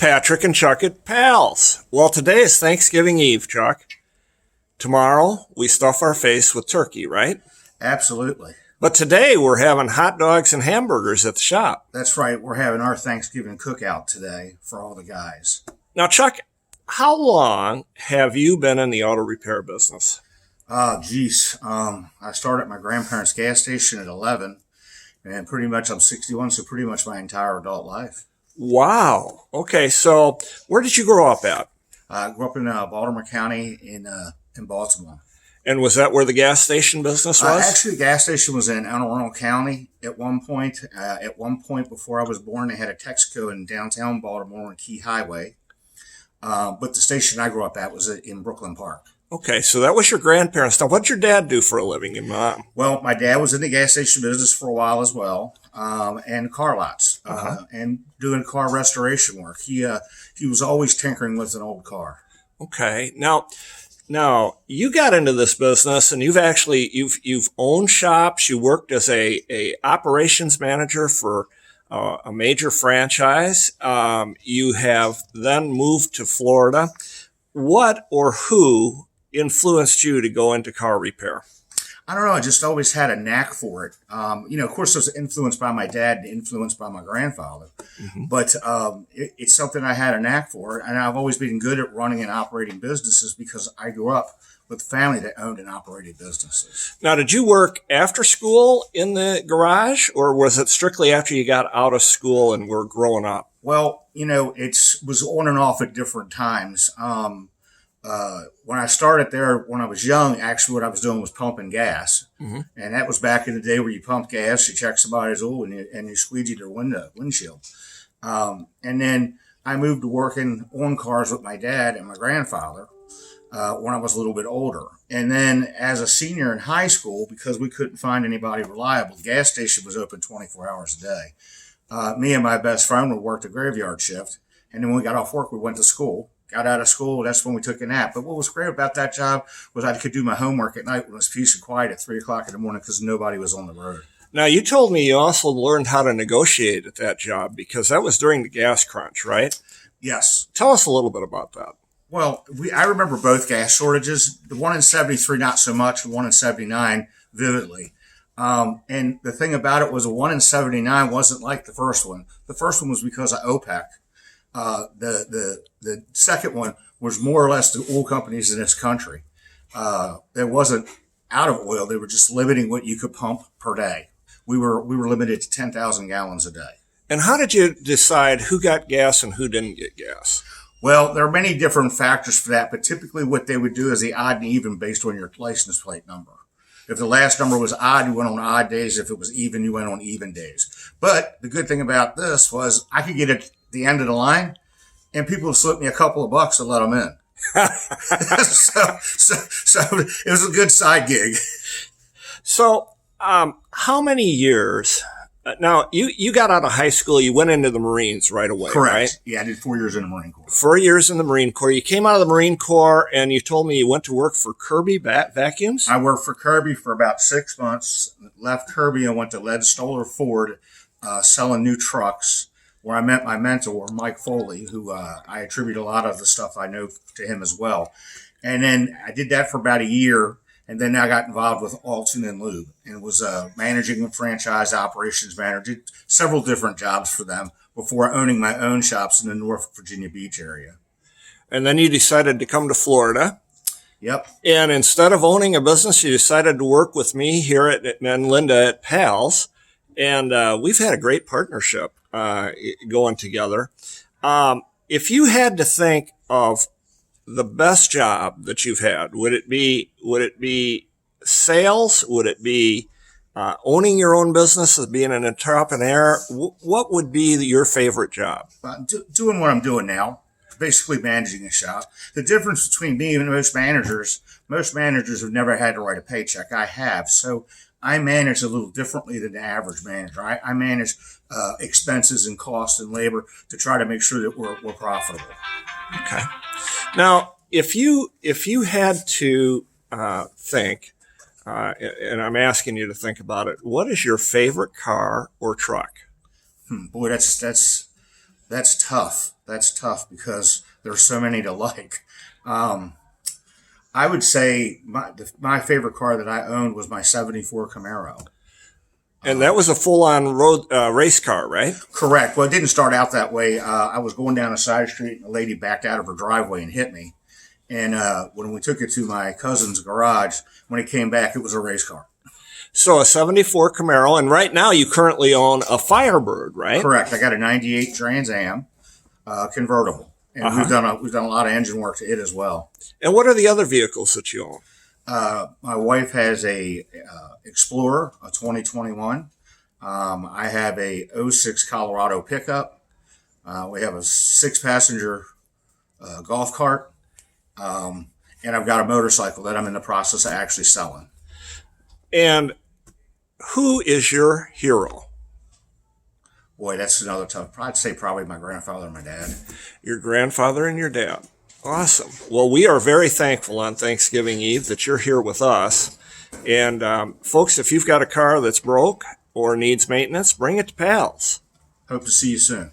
Patrick and Chuck at Pals. Well, today is Thanksgiving Eve, Chuck. Tomorrow, we stuff our face with turkey, right? Absolutely. But today, we're having hot dogs and hamburgers at the shop. That's right. We're having our Thanksgiving cookout today for all the guys. Now, Chuck, how long have you been in the auto repair business? Geez. I started at my grandparents' gas station at 11, and pretty much I'm 61, so pretty much my entire adult life. Wow. Okay, so where did you grow up at? I grew up in Baltimore County in Baltimore. And was that where the gas station business was? Actually, the gas station was in Anne Arundel County at one point. At one point before I was born, they had a Texaco in downtown Baltimore on Key Highway. But the station I grew up at was in Brooklyn Park. Okay, so that was your grandparents. Now, what'd your dad do for a living, and mom? Well, my dad was in the gas station business for a while as well, and car lots, and doing car restoration work. He was always tinkering with an old car. Okay, now you got into this business, and you've owned shops. You worked as a operations manager for a major franchise. You have then moved to Florida. What or who influenced you to go into car repair? I don't know. I just always had a knack for it. Of course, I was influenced by my dad and influenced by my grandfather. Mm-hmm. But it's something I had a knack for. And I've always been good at running and operating businesses because I grew up with a family that owned and operated businesses. Now, did you work after school in the garage, or was it strictly after you got out of school and were growing up? Well, it was on and off at different times. When I started there, when I was young, actually what I was doing was pumping gas. Mm-hmm. And that was back in the day where you pump gas, you check somebody's oil, and you squeegee their windshield. And then I moved to working on cars with my dad and my grandfather when I was a little bit older. And then as a senior in high school, because we couldn't find anybody reliable, the gas station was open 24 hours a day. Me and my best friend would work the graveyard shift. And then when we got off work, we went to school. Got out of school, that's when we took a nap. But what was great about that job was I could do my homework at night when it was peace and quiet at 3 o'clock in the morning because nobody was on the road. Now, you told me you also learned how to negotiate at that job because that was during the gas crunch, right? Yes. Tell us a little bit about that. Well, I remember both gas shortages. The one in 73, not so much. The one in 79, vividly. And the thing about it was the one in 79 wasn't like the first one. The first one was because of OPEC. The second one was more or less the oil companies in this country. There wasn't out of oil. They were just limiting what you could pump per day. We were limited to 10,000 gallons a day. And how did you decide who got gas and who didn't get gas? Well, there are many different factors for that, but typically what they would do is the odd and even based on your license plate number. If the last number was odd, you went on odd days. If it was even, you went on even days. But the good thing about this was I could get at the end of the line and people would slip me a couple of bucks to let them in. so it was a good side gig. So, how many years? Now, you got out of high school, you went into the Marines right away, Correct. Right? Yeah, I did 4 years in the Marine Corps. 4 years in the Marine Corps. You came out of the Marine Corps and you told me you went to work for Kirby Vacuums? I worked for Kirby for about 6 months, left Kirby and went to Led Stoller Ford, selling new trucks, where I met my mentor, Mike Foley, who I attribute a lot of the stuff I know to him as well. And then I did that for about a year. And then I got involved with Alton and Lube and was managing a franchise operations manager, did several different jobs for them before owning my own shops in the North Virginia Beach area. And then you decided to come to Florida. Yep. And instead of owning a business, you decided to work with me here and Linda at Pals. And we've had a great partnership going together. If you had to think of the best job that you've had, would it be sales? Would it be owning your own business as being an entrepreneur? What would be your favorite job? Doing what I'm doing now, basically managing a shop. The difference between me and most managers have never had to write a paycheck. I have. So I manage a little differently than the average manager. I manage expenses and costs and labor to try to make sure that we're profitable. Okay. Now, if you had to think, and I'm asking you to think about it, what is your favorite car or truck? Boy, that's That's tough. That's tough because there's so many to like. Um, I would say my favorite car that I owned was my '74 Camaro. And that was a full-on road race car, right? Correct. Well, it didn't start out that way. I was going down a side street and a lady backed out of her driveway and hit me. And when we took it to my cousin's garage, when it came back, it was a race car. So a 74 Camaro, and right now you currently own a Firebird, right? Correct. I got a '98 Trans Am convertible, and we've done a lot of engine work to it as well. And what are the other vehicles that you own? My wife has a Explorer, a 2021. I have a '06 Colorado pickup. We have a 6-passenger golf cart, and I've got a motorcycle that I'm in the process of actually selling. And who is your hero? Boy, that's another tough. I'd say probably my grandfather and my dad. Your grandfather and your dad. Awesome. Well, we are very thankful on Thanksgiving Eve that you're here with us. And folks, if you've got a car that's broke or needs maintenance, bring it to Pals. Hope to see you soon.